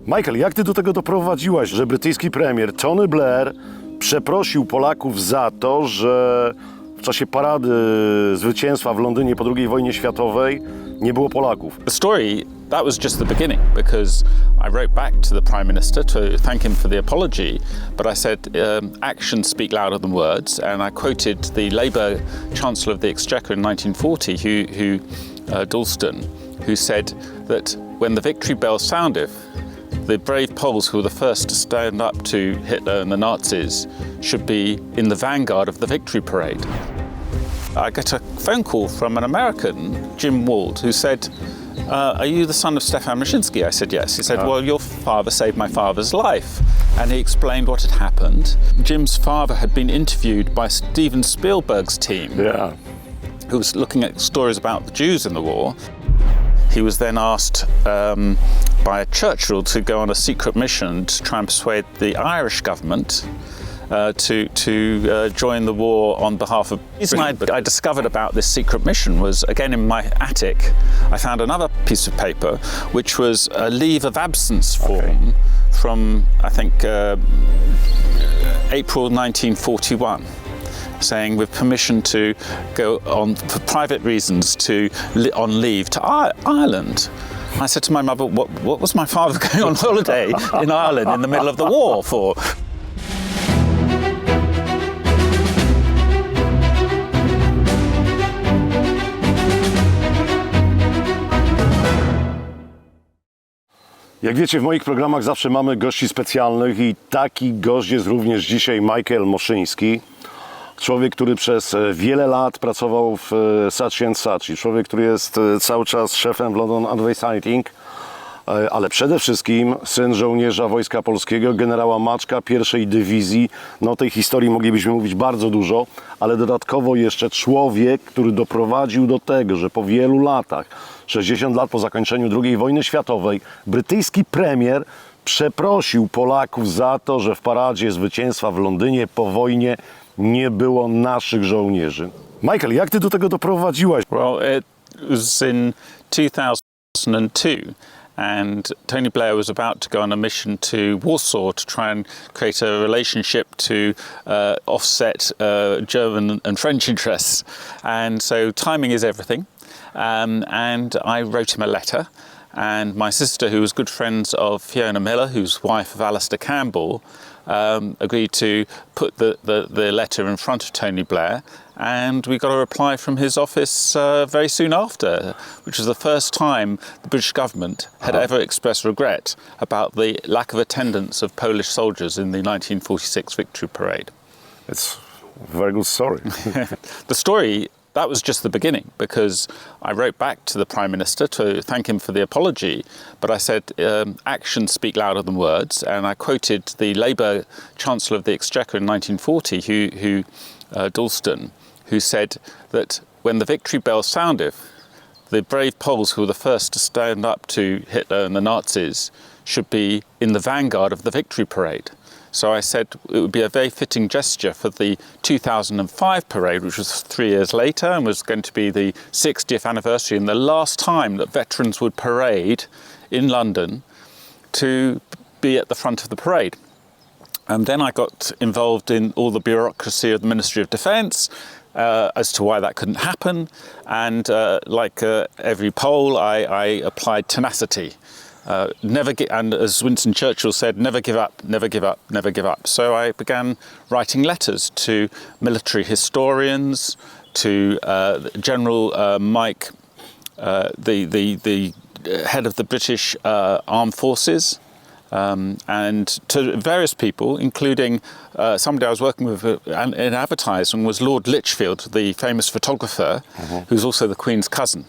Michael, jak ty do tego doprowadziłaś, że brytyjski premier Tony Blair przeprosił Polaków za to, że w czasie parady zwycięstwa w Londynie po II wojnie światowej nie było Polaków? The story, that was just the beginning, because I wrote back to the Prime Minister to thank him for the apology, but I said actions speak louder than words, and I quoted the Labour Chancellor of the Exchequer in 1940, Dalston, who said that when the victory bell sounded, the brave Poles who were the first to stand up to Hitler and the Nazis should be in the vanguard of the victory parade. I got a phone call from an American, Jim Wald, who said, are you the son of Stefan Moszyński? I said, yes. He said, well, your father saved my father's life. And he explained what had happened. Jim's father had been interviewed by Steven Spielberg's team, who was looking at stories about the Jews in the war. He was then asked by Churchill to go on a secret mission to try and persuade the Irish government to join the war on behalf of... The reason I discovered about this secret mission was, again, in my attic, I found another piece of paper, which was a leave of absence form from, I think, April 1941. Saying with permission to go on for private reasons on leave to Ireland. I said to my mother, what was my father going on holiday in Ireland in the middle of the war for? Jak wiecie, w moich programach zawsze mamy gości specjalnych i taki gość jest również dzisiaj Michael Moszyński. Człowiek, który przez wiele lat pracował w Saatchi & Saatchi. Człowiek, który jest cały czas szefem w London Advertising, ale przede wszystkim syn żołnierza Wojska Polskiego, generała Maczka, pierwszej dywizji. No o tej historii moglibyśmy mówić bardzo dużo, ale dodatkowo jeszcze człowiek, który doprowadził do tego, że po wielu latach, 60 lat po zakończeniu II wojny światowej, brytyjski premier przeprosił Polaków za to, że w paradzie zwycięstwa w Londynie po wojnie nie było naszych żołnierzy. Michael, jak ty do tego doprowadziłaś? Well, it was in 2002 and Tony Blair was about to go on a mission to Warsaw to try and create a relationship to offset German and French interests. And so timing is everything. And I wrote him a letter. And my sister, who was good friends of Fiona Miller, who's wife of Alistair Campbell, agreed to put the letter in front of Tony Blair, and we got a reply from his office very soon after, which was the first time the British government had ever expressed regret about the lack of attendance of Polish soldiers in the 1946 victory parade. It's a very good story. The story, that was just the beginning, because I wrote back to the Prime Minister to thank him for the apology, but I said actions speak louder than words, and I quoted the Labour Chancellor of the Exchequer in 1940, Dalston, who said that when the victory bell sounded, the brave Poles who were the first to stand up to Hitler and the Nazis should be in the vanguard of the victory parade. So I said it would be a very fitting gesture for the 2005 parade, which was 3 years later and was going to be the 60th anniversary and the last time that veterans would parade in London, to be at the front of the parade. And then I got involved in all the bureaucracy of the Ministry of Defence as to why that couldn't happen. And like every Pole, I applied tenacity. And as Winston Churchill said, never give up, never give up, never give up. So I began writing letters to military historians, to General Mike, the head of the British Armed Forces, and to various people, including somebody I was working with in advertising was Lord Lichfield, the famous photographer, who's also the Queen's cousin.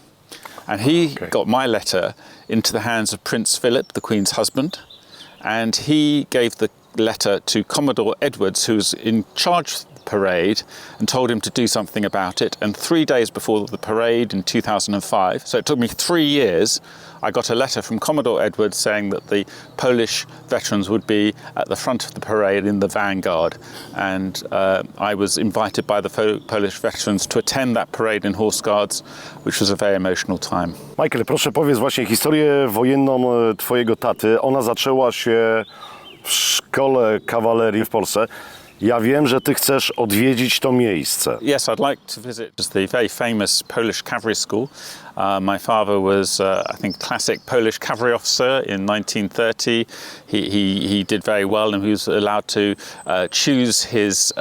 And he got my letter into the hands of Prince Philip, the Queen's husband, and he gave the letter to Commodore Edwards, who was in charge parade and told him to do something about it. And 3 days before the parade in 2005, so it took me 3 years, I got a letter from Commodore Edwards saying that the Polish veterans would be at the front of the parade in the vanguard. And I was invited by the Polish veterans to attend that parade in Horse Guards, which was a very emotional time. Michael, proszę powiedz właśnie historię wojenną twojego taty. Ona zaczęła się w szkole kawalerii w Polsce. Ja wiem, że ty chcesz odwiedzić to miejsce. Yes, I'd like to visit the very famous Polish cavalry school. My father was, I think, classic Polish cavalry officer in 1930. He did very well, and he was allowed to choose his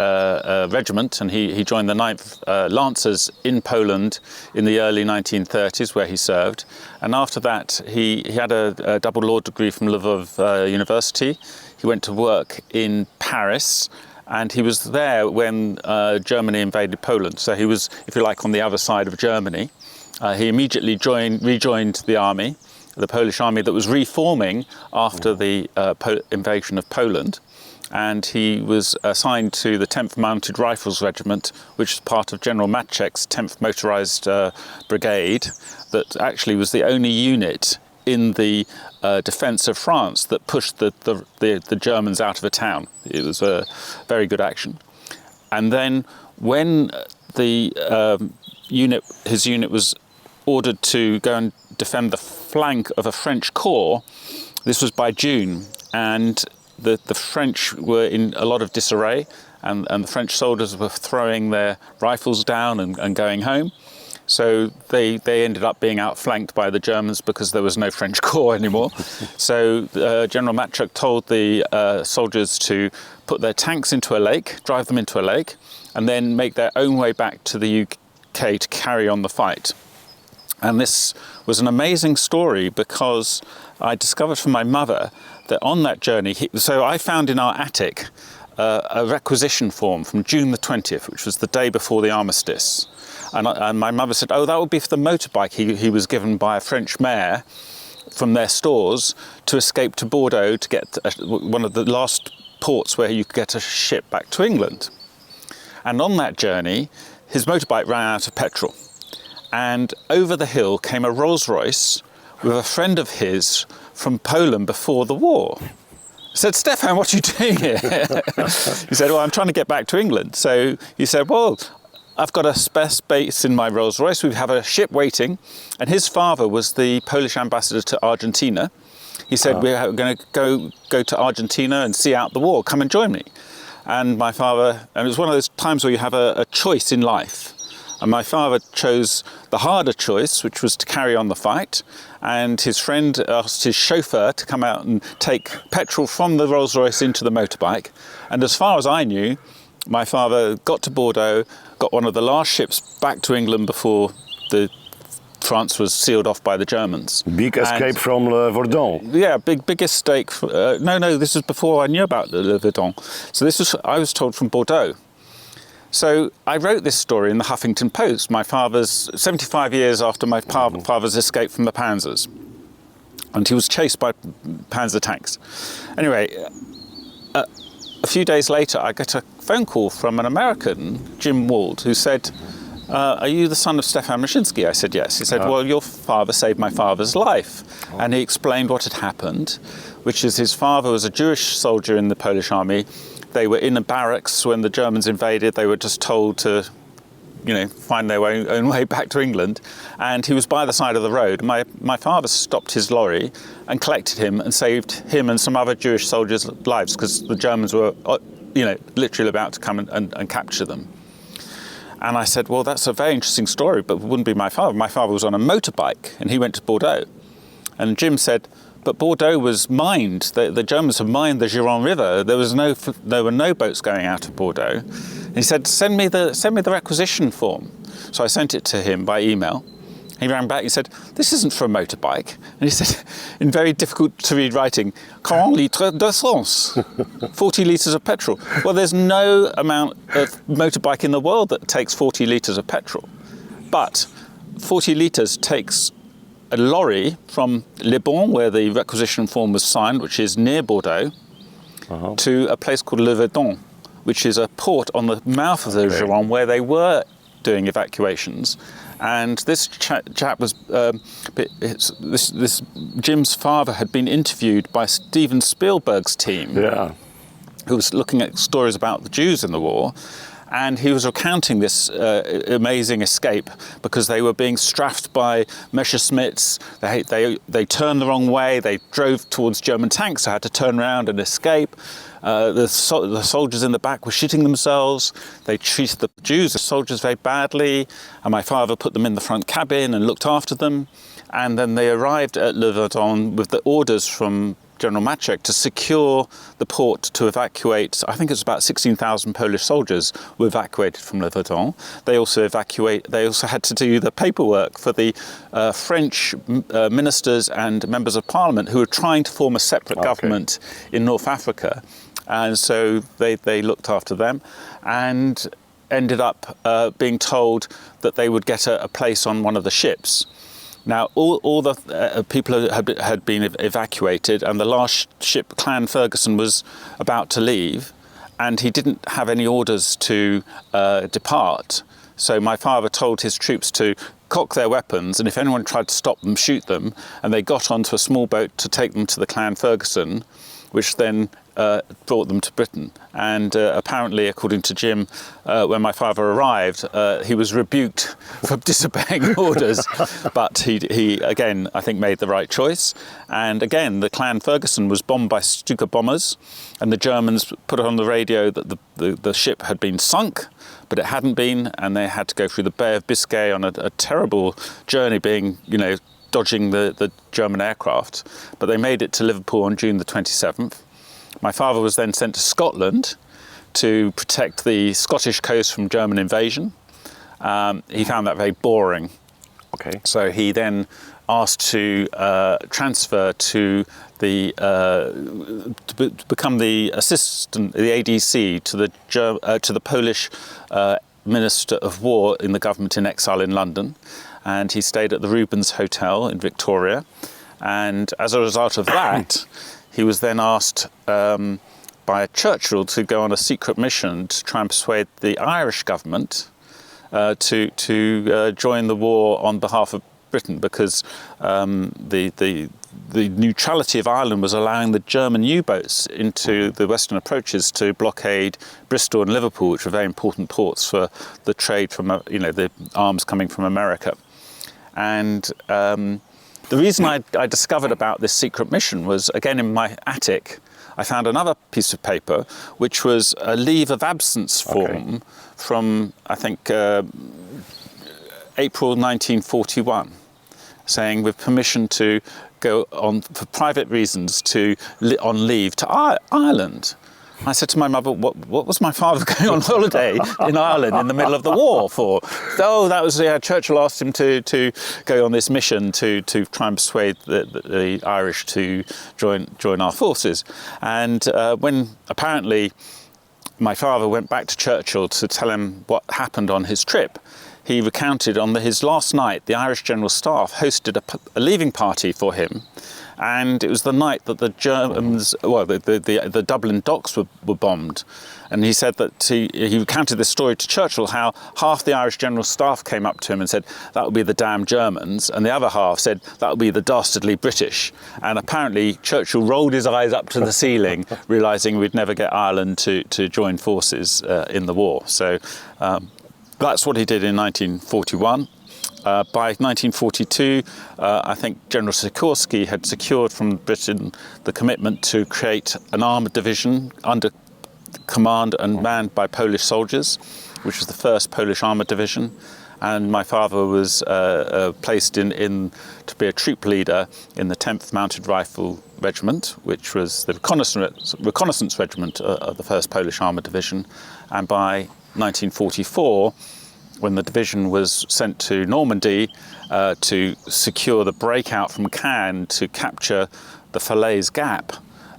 regiment, and he joined the 9th Lancers in Poland in the early 1930s, where he served. And after that, he had a double law degree from Lvov University. He went to work in Paris. And he was there when Germany invaded Poland. So he was, if you like, on the other side of Germany. He immediately rejoined the army, the Polish army that was reforming after the invasion of Poland. And he was assigned to the 10th Mounted Rifles Regiment, which is part of General Maczek's 10th Motorized Brigade, that actually was the only unit in the defence of France that pushed the Germans out of a town. It was a very good action. And then when the his unit was ordered to go and defend the flank of a French corps, this was by June, and the French were in a lot of disarray, and the French soldiers were throwing their rifles down and going home. So they ended up being outflanked by the Germans because there was no French corps anymore. So General Maczek told the soldiers to put their tanks into a lake, drive them into a lake, and then make their own way back to the UK to carry on the fight. And this was an amazing story because I discovered from my mother that on that journey, so I found in our attic a requisition form from June the 20th, which was the day before the armistice. And my mother said, oh, that would be for the motorbike he was given by a French mayor from their stores to escape to Bordeaux to get one of the last ports where you could get a ship back to England. And on that journey, his motorbike ran out of petrol. And over the hill came a Rolls Royce with a friend of his from Poland before the war. I said, Stefan, what are you doing here? He said, well, I'm trying to get back to England. So he said, well, I've got a spare space in my Rolls Royce. We have a ship waiting. And his father was the Polish ambassador to Argentina. He said, we're going to go to Argentina and see out the war. Come and join me. And my father, and it was one of those times where you have a choice in life. And my father chose the harder choice, which was to carry on the fight. And his friend asked his chauffeur to come out and take petrol from the Rolls Royce into the motorbike. And as far as I knew, my father got to Bordeaux, got one of the last ships back to England before France was sealed off by the Germans. Big escape from Verdun. Yeah, big escape. No, this was before I knew about the Verdun. So I was told from Bordeaux. So I wrote this story in the Huffington Post. My father's 75 years after my father's escape from the Panzers, and he was chased by Panzer tanks. Anyway, a few days later, I got a phone call from an American, Jim Wald, who said, are you the son of Stefan Moszyński? I said, yes. He said, well, your father saved my father's life. And he explained what had happened, which is his father was a Jewish soldier in the Polish army. They were in a barracks when the Germans invaded. They were just told to, find their own way back to England. And he was by the side of the road. My father stopped his lorry and collected him and saved him and some other Jewish soldiers' lives because the Germans were, literally about to come and capture them. And I said, well, that's a very interesting story, but it wouldn't be my father. My father was on a motorbike and he went to Bordeaux. And Jim said, but Bordeaux was mined. The Germans had mined the Gironde River. There were no boats going out of Bordeaux. And he said, send me the requisition form. So I sent it to him by email. He rang back. He said, this isn't for a motorbike. And he said, in very difficult to read writing, 40 litres d'essence, 40 litres of petrol. Well, there's no amount of motorbike in the world that takes 40 litres of petrol. But 40 litres takes a lorry from Le Bon, where the requisition form was signed, which is near Bordeaux, to a place called Le Verdun, which is a port on the mouth of the Gironde where they were doing evacuations. And this chap was, Jim's father had been interviewed by Steven Spielberg's team, who was looking at stories about the Jews in the war. And he was recounting this amazing escape because they were being strafed by Messerschmitts. They turned the wrong way. They drove towards German tanks, so had to turn around and escape. The soldiers in the back were shitting themselves. They treated the Jews, the soldiers, very badly. And my father put them in the front cabin and looked after them. And then they arrived at Le Verdun with the orders from General Maczek to secure the port to evacuate. I think it was about 16,000 Polish soldiers were evacuated from Le Verdun. They also had to do the paperwork for the French ministers and members of parliament who were trying to form a separate government in North Africa. And so they looked after them and ended up being told that they would get a place on one of the ships. Now, all the people had been evacuated, and the last ship, Clan Ferguson, was about to leave, and he didn't have any orders to depart. So my father told his troops to cock their weapons, and if anyone tried to stop them, shoot them. And they got onto a small boat to take them to the Clan Ferguson, which then brought them to Britain. And apparently, according to Jim, when my father arrived, he was rebuked for disobeying orders. But he again, I think, made the right choice. And again, the Clan Ferguson was bombed by Stuka bombers, and the Germans put on the radio that the ship had been sunk, but it hadn't been, and they had to go through the Bay of Biscay on a terrible journey, being, dodging the German aircraft. But they made it to Liverpool on June the 27th. My father was then sent to Scotland to protect the Scottish coast from German invasion. He found that very boring. So he then asked to transfer to become the assistant, the ADC to the Polish Minister of War in the government in exile in London. And he stayed at the Rubens Hotel in Victoria. And as a result of that, he was then asked by Churchill to go on a secret mission to try and persuade the Irish government to join the war on behalf of Britain, because the neutrality of Ireland was allowing the German U-boats into the western approaches to blockade Bristol and Liverpool, which were very important ports for the trade from the arms coming from America. And the reason I discovered about this secret mission was, again, in my attic, I found another piece of paper, which was a leave of absence form from, I think, April 1941, saying with permission to go on for private reasons on leave to Ireland. I said to my mother, what was my father going on holiday in Ireland in the middle of the war for? Oh, that was, Churchill asked him to go on this mission to try and persuade the Irish to join our forces. And when apparently my father went back to Churchill to tell him what happened on his trip, he recounted on his last night, the Irish General Staff hosted a leaving party for him. And it was the night that the Germans, the Dublin docks were bombed. And he said that he recounted this story to Churchill, how half the Irish General Staff came up to him and said, that would be the damn Germans. And the other half said, that would be the dastardly British. And apparently Churchill rolled his eyes up to the ceiling, realising we'd never get Ireland to join forces in the war. So that's what he did in 1941. By 1942, I think General Sikorski had secured from Britain the commitment to create an armoured division under command and manned by Polish soldiers, which was the first Polish armoured division. And my father was placed to be a troop leader in the 10th Mounted Rifle Regiment, which was the reconnaissance regiment of the 1st Polish Armoured Division. And by 1944, when the division was sent to Normandy to secure the breakout from Caen to capture the Falaise Gap,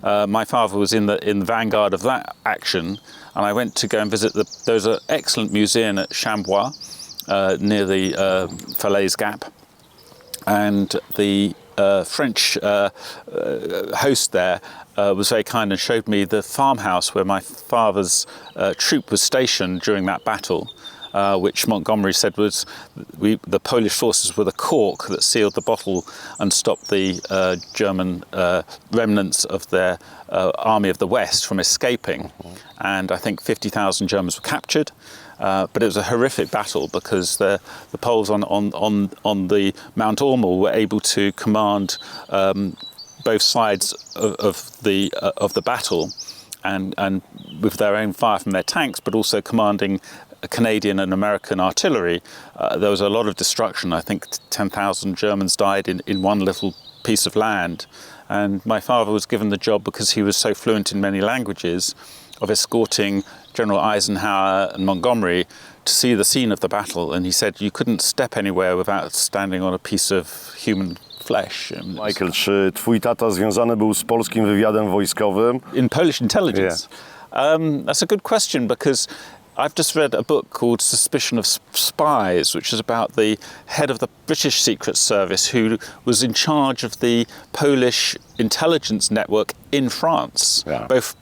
my father was in the vanguard of that action, and I went to go and visit there's an excellent museum at Chambois near the Falaise Gap, and the French host there was very kind and showed me the farmhouse where my father's troop was stationed during that battle, which Montgomery said was the Polish forces were the cork that sealed the bottle and stopped the German remnants of their army of the West from escaping. And I think 50,000 Germans were captured. But it was a horrific battle because the Poles on the Mont-Ormel were able to command both sides of the battle, and with their own fire from their tanks, but also commanding Canadian and American artillery. There was a lot of destruction. I think 10,000 Germans died in one little piece of land. And my father was given the job, because he was so fluent in many languages, of escorting General Eisenhower and Montgomery to see the scene of the battle. And he said you couldn't step anywhere without standing on a piece of human flesh. Michael, czy twój tata związany był z polskim wywiadem wojskowym? In Polish intelligence? Yeah. That's a good question, because I've just read a book called Suspicion of Spies, which is about the head of the British Secret Service who was in charge of the Polish intelligence network in France. Yeah. Both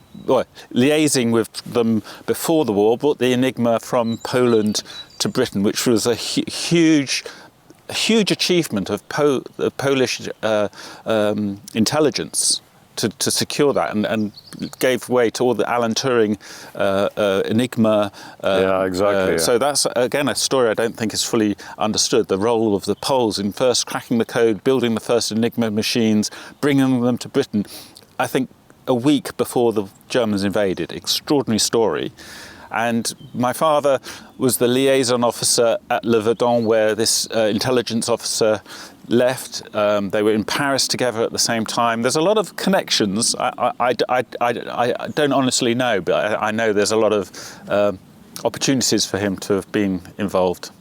liaising with them before the war, brought the Enigma from Poland to Britain, which was a huge achievement of Polish intelligence to secure that, and gave way to all the Alan Turing Enigma. Yeah, exactly. Yeah. So that's, again, a story I don't think is fully understood. The role of the Poles in first cracking the code, building the first Enigma machines, bringing them to Britain. I think a week before the Germans invaded. Extraordinary story. And my father was the liaison officer at Le Verdun, where this intelligence officer left. They were in Paris together at the same time. There's a lot of connections. I don't honestly know, but I know there's a lot of opportunities for him to have been involved.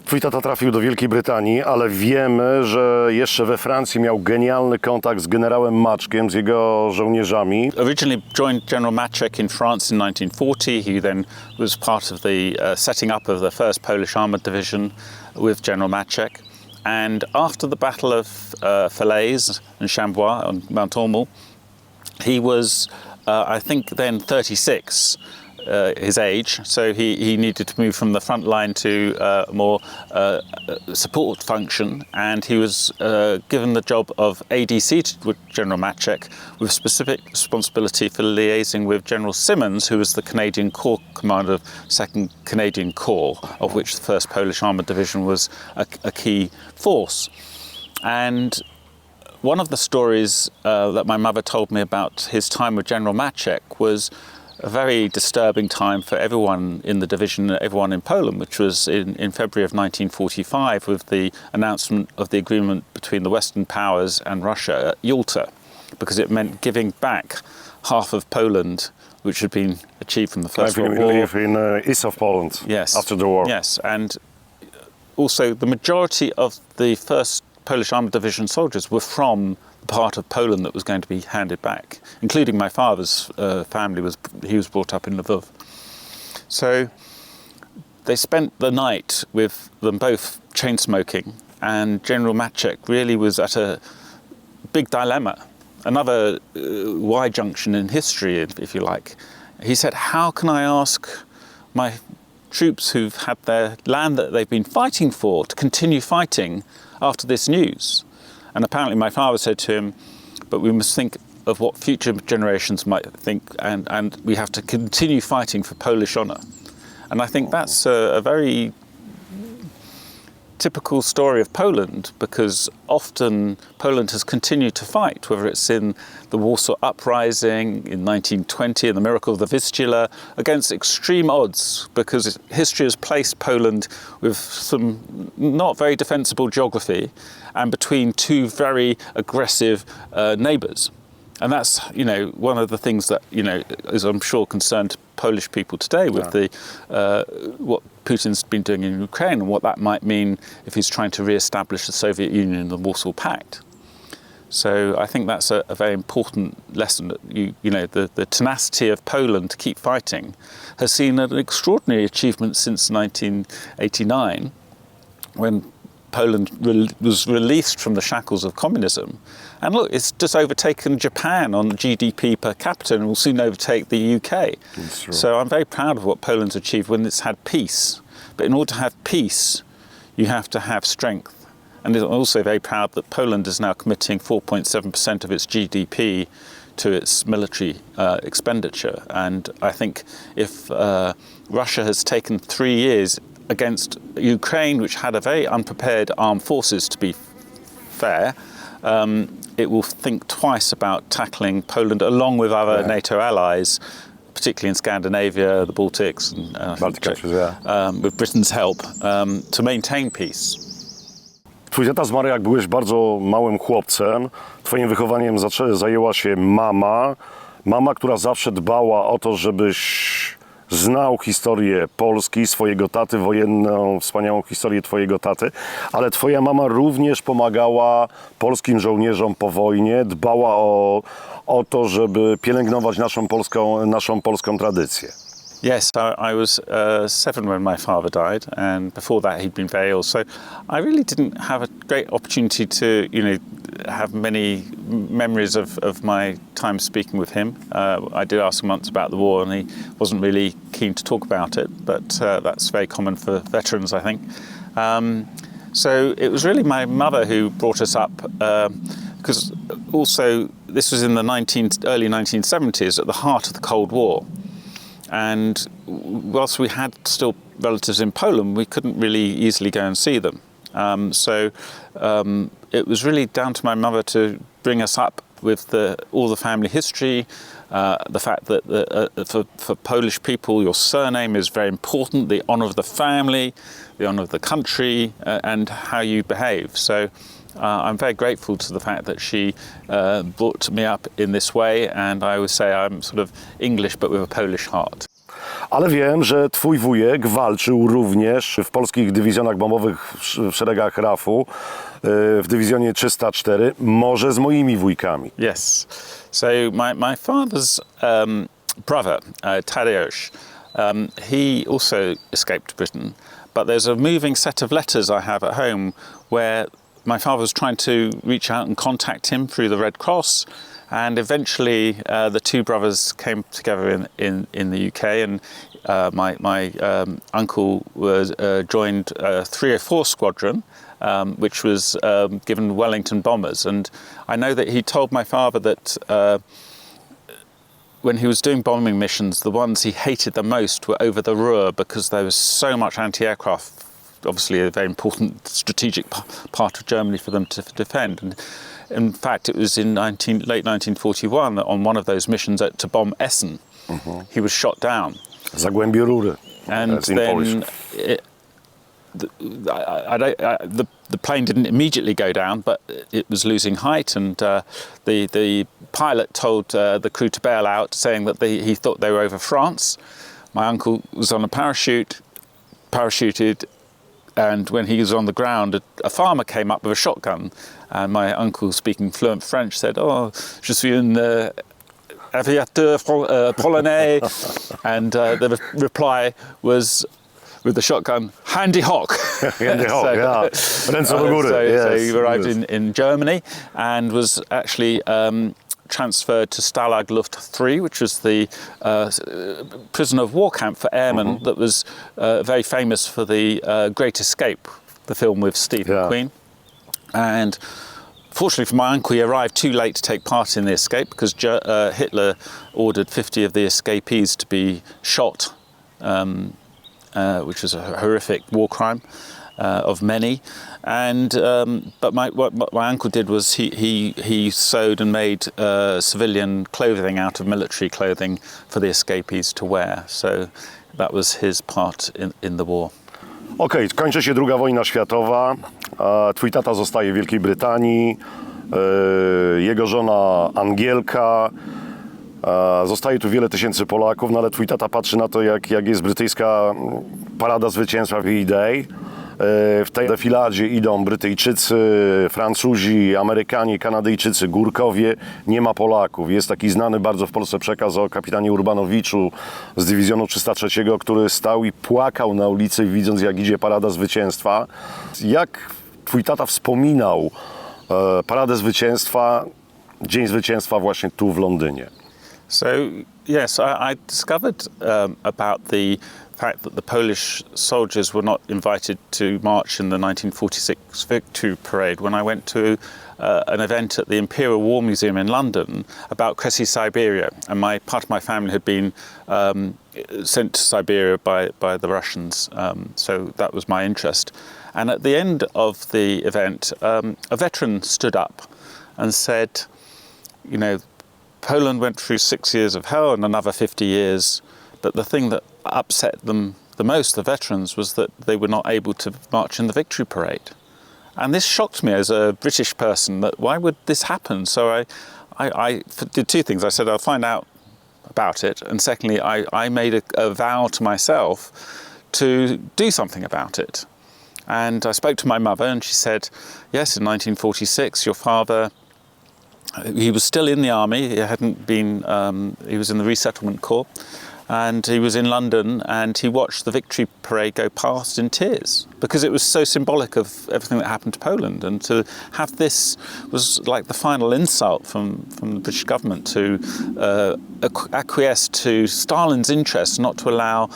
Twój tata trafił do Wielkiej Brytanii, ale wiemy, że jeszcze we Francji miał genialny kontakt z generałem Maczkiem, z jego żołnierzami. Originally joined General Maczek in France in 1940. He then was part of the setting up of the 1st Polish Armoured Division with General Maczek. And after the Battle of Falaise and Chambois on Mont-Ormel, he was, I think, then 36. His age, so he needed to move from the front line to more support function, and he was given the job of ADC with General Maczek, with specific responsibility for liaising with General Simmons, who was the Canadian Corps commander of 2nd Canadian Corps, of which the 1st Polish Armoured Division was a key force. And one of the stories that my mother told me about his time with General Maczek was a very disturbing time for everyone in the division, everyone in Poland, which was in February of 1945 with the announcement of the agreement between the Western powers and Russia at Yalta, because it meant giving back half of Poland, which had been achieved from the First World War. In east of Poland, yes, after the war. Yes, and also the majority of the 1st Polish Armoured Division soldiers were from part of Poland that was going to be handed back, including my father's family. He was brought up in Lvov. So they spent the night with them both chain smoking, and General Maczek really was at a big dilemma, another Y junction in history, if you like. He said, how can I ask my troops who've had their land that they've been fighting for to continue fighting after this news? And apparently my father said to him, but we must think of what future generations might think, and we have to continue fighting for Polish honour. And I think that's a very typical story of Poland, because often Poland has continued to fight, whether it's in the Warsaw Uprising in 1920 and the Miracle of the Vistula, against extreme odds, because history has placed Poland with some not very defensible geography and between two very aggressive neighbours. And that's, one of the things that, is, I'm sure, concerned Polish people today with what Putin's been doing in Ukraine and what that might mean if he's trying to re-establish the Soviet Union and the Warsaw Pact. So I think that's a very important lesson, that the tenacity of Poland to keep fighting has seen an extraordinary achievement since 1989, when Poland was released from the shackles of communism. And look, it's just overtaken Japan on GDP per capita and will soon overtake the UK. So I'm very proud of what Poland's achieved when it's had peace. But in order to have peace, you have to have strength. And I'm also very proud that Poland is now committing 4.7% of its GDP to its military expenditure. And I think if Russia has taken 3 years against Ukraine, which had a very unprepared armed forces, to be fair, it will think twice about tackling Poland along with other NATO allies, particularly in Scandinavia, the Baltics, and Baltic countries, with Britain's help, to maintain peace. Twój tata zmarł, jak byłeś bardzo małym chłopcem. Twoim wychowaniem zajęła się mama. Mama, która zawsze dbała o to, żebyś znał historię Polski, swojego taty, wojenną, wspaniałą historię twojego taty. Ale twoja mama również pomagała polskim żołnierzom po wojnie. Dbała o to, żeby pielęgnować naszą polską tradycję. Yes, I was 7 when my father died, and before that he'd been very ill. So I really didn't have a great opportunity to, have many memories of my time speaking with him. I did ask him once about the war, and he wasn't really keen to talk about it. But that's very common for veterans, I think. So it was really my mother who brought us up, because also this was in the early 1970s, at the heart of the Cold War. And whilst we had still relatives in Poland, we couldn't really easily go and see them. So it was really down to my mother to bring us up with all the family history, the fact that for Polish people, your surname is very important, the honour of the family, the honour of the country, and how you behave. So I'm very grateful to the fact that she brought me up in this way, and I always say I'm sort of English but with a Polish heart. Ale wiem, że twój wujek walczył również w polskich dywizjonach bombowych w szeregach RAF-u, w dywizjonie 304, może z moimi wujkami. Yes. So my father's brother, Tadeusz, he also escaped to Britain, but there's a moving set of letters I have at home where my father was trying to reach out and contact him through the Red Cross, and eventually the two brothers came together in the UK, and my uncle was joined 304 Squadron, which was given Wellington bombers. And I know that he told my father that when he was doing bombing missions, the ones he hated the most were over the Ruhr, because there was so much anti-aircraft, obviously a very important strategic part of Germany for them to defend. And in fact, it was in late 1941 that on one of those missions to bomb Essen, he was shot down. Zagłębie Rury. And then the plane didn't immediately go down, but it was losing height, and the pilot told the crew to bail out, saying that he thought they were over France. My uncle was on a parachuted, and when he was on the ground, a farmer came up with a shotgun, and my uncle, speaking fluent French, said, "Oh, je suis un aviateur polonais," and the reply was, with the shotgun, "Handy Hock." Handy Hock, yeah. Ręce do góry. So he arrived in Germany and was actually transferred to Stalag Luft 3, which was the prisoner of war camp for airmen that was very famous for the Great Escape, the film with Steve McQueen. And fortunately for my uncle, he arrived too late to take part in the escape, because Hitler ordered 50 of the escapees to be shot, which was a horrific war crime of many. And but what my uncle did was he sewed and made civilian clothing out of military clothing for the escapees to wear. So that was his part in the war. Okej, kończy się II wojna światowa. Twój tata zostaje w Wielkiej Brytanii. Jego żona Angielka. Zostaje tu wiele tysięcy Polaków, no ale twój tata patrzy na to, jak jest brytyjska parada zwycięstwa V-Day. W tej defiladzie idą Brytyjczycy, Francuzi, Amerykanie, Kanadyjczycy, Górkowie. Nie ma Polaków. Jest taki znany bardzo w Polsce przekaz o kapitanie Urbanowiczu z dywizjonu 303, który stał i płakał na ulicy, widząc, jak idzie parada zwycięstwa. Jak twój tata wspominał Paradę Zwycięstwa, Dzień Zwycięstwa właśnie tu w Londynie. So, yes, I discovered about the fact that the Polish soldiers were not invited to march in the 1946 Victory Parade when I went to an event at the Imperial War Museum in London about Kresy Siberia, and part of my family had been sent to Siberia by the Russians, so that was my interest. And at the end of the event, a veteran stood up and said, you know, Poland went through 6 years of hell and another 50 years, but the thing that upset them the most, the veterans, was that they were not able to march in the Victory Parade. And this shocked me as a British person, that why would this happen? So I did two things. I said, I'll find out about it. And secondly, I made a vow to myself to do something about it. And I spoke to my mother and she said, yes, in 1946, your father, he was still in the army. He hadn't been, he was in the resettlement corps. And he was in London and he watched the Victory Parade go past in tears because it was so symbolic of everything that happened to Poland. And to have this was like the final insult from the British government to acquiesce to Stalin's interests, not to allow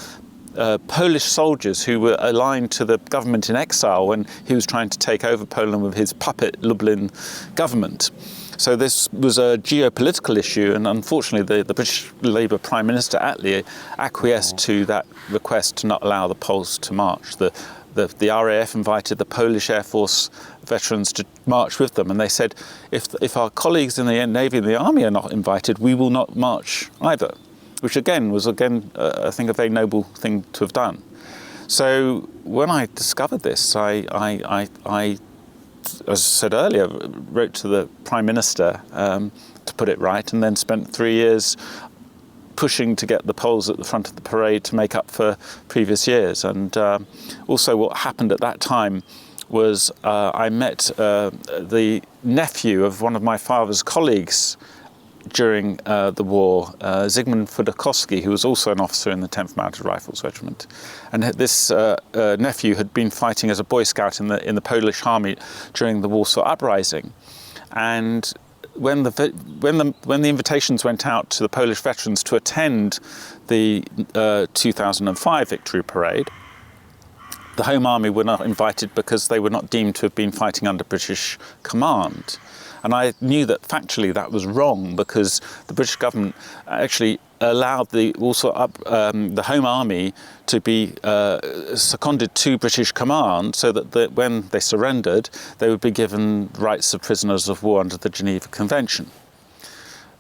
Polish soldiers who were aligned to the government in exile when he was trying to take over Poland with his puppet Lublin government. So this was a geopolitical issue, and unfortunately the British Labour Prime Minister Attlee acquiesced to that request to not allow the Poles to march. The RAF invited the Polish Air Force veterans to march with them, and they said, if our colleagues in the Navy and the Army are not invited, we will not march either, which again was I think a very noble thing to have done. So when I discovered this, I as I said earlier, wrote to the Prime Minister to put it right, and then spent 3 years pushing to get the Poles at the front of the parade to make up for previous years. And also what happened at that time was I met the nephew of one of my father's colleagues during the war, Zygmunt Fudakowski, who was also an officer in the 10th Mounted Rifles Regiment. And this nephew had been fighting as a Boy Scout in the Polish army during the Warsaw Uprising. And when the invitations went out to the Polish veterans to attend the 2005 Victory Parade, the Home Army were not invited because they were not deemed to have been fighting under British command. And I knew that factually that was wrong, because the British government actually allowed the Home Army to be seconded to British command, so that when they surrendered, they would be given rights of prisoners of war under the Geneva Convention.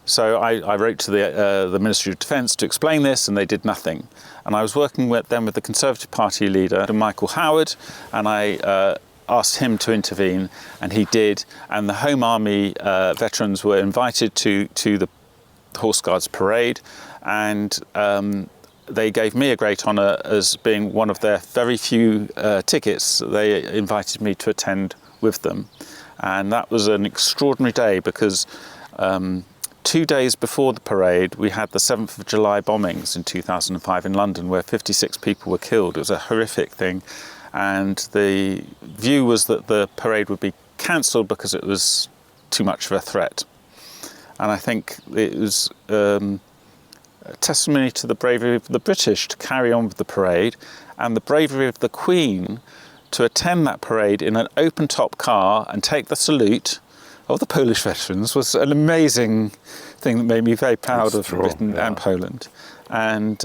So I wrote to the Ministry of Defence to explain this, and they did nothing. And I was working with the Conservative Party leader, Michael Howard, and I asked him to intervene, and he did. And the Home Army veterans were invited to the Horse Guards parade, and they gave me a great honour as being one of their very few tickets. They invited me to attend with them, and that was an extraordinary day, because 2 days before the parade, we had the 7th of July bombings in 2005 in London, where 56 people were killed. It was a horrific thing. And the view was that the parade would be cancelled because it was too much of a threat. And I think it was a testimony to the bravery of the British to carry on with the parade, and the bravery of the Queen to attend that parade in an open-top car and take the salute of the Polish veterans was an amazing thing that made me very proud of Britain and Poland. And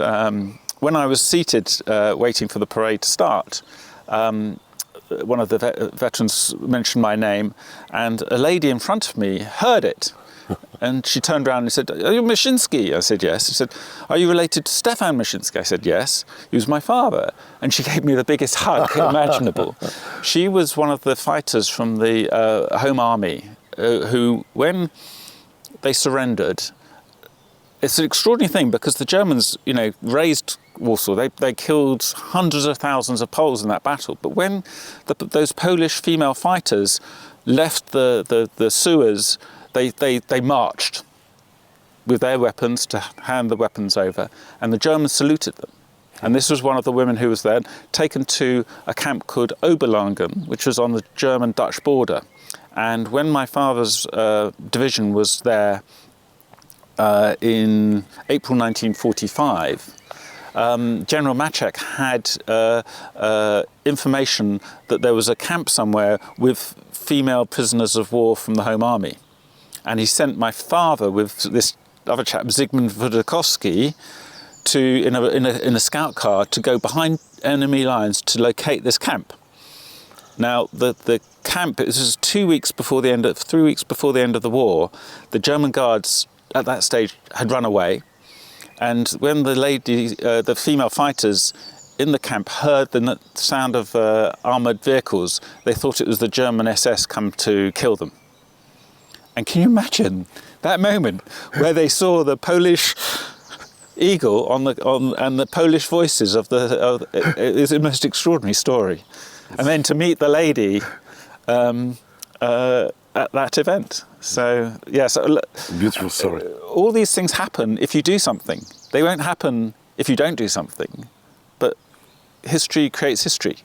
when I was seated waiting for the parade to start, one of the veterans mentioned my name, and a lady in front of me heard it. And she turned around and said, "Are you Moszyński?" I said, "Yes." She said, "Are you related to Stefan Moszyński?" I said, "Yes." He was my father. And she gave me the biggest hug imaginable. She was one of the fighters from the Home Army who, when they surrendered, it's an extraordinary thing, because the Germans, razed Warsaw. They killed hundreds of thousands of Poles in that battle. But when those Polish female fighters left the sewers, they marched with their weapons to hand the weapons over, and the Germans saluted them. And this was one of the women who was then taken to a camp called Oberlangen, which was on the German-Dutch border. And when my father's division was there in April 1945, General Maczek had information that there was a camp somewhere with female prisoners of war from the Home Army. And he sent my father with this other chap, Zygmunt Wodakowski, in a scout car to go behind enemy lines to locate this camp. Now, the camp, this was 3 weeks before the end of the war. The German guards at that stage had run away. And when the female fighters in the camp heard the sound of armoured vehicles, they thought it was the German SS come to kill them. And can you imagine that moment where they saw the Polish eagle and the Polish voices it's a most extraordinary story. And then to meet the lady at that event. So, yeah. Beautiful story. All these things happen if you do something. They won't happen if you don't do something. But history creates history.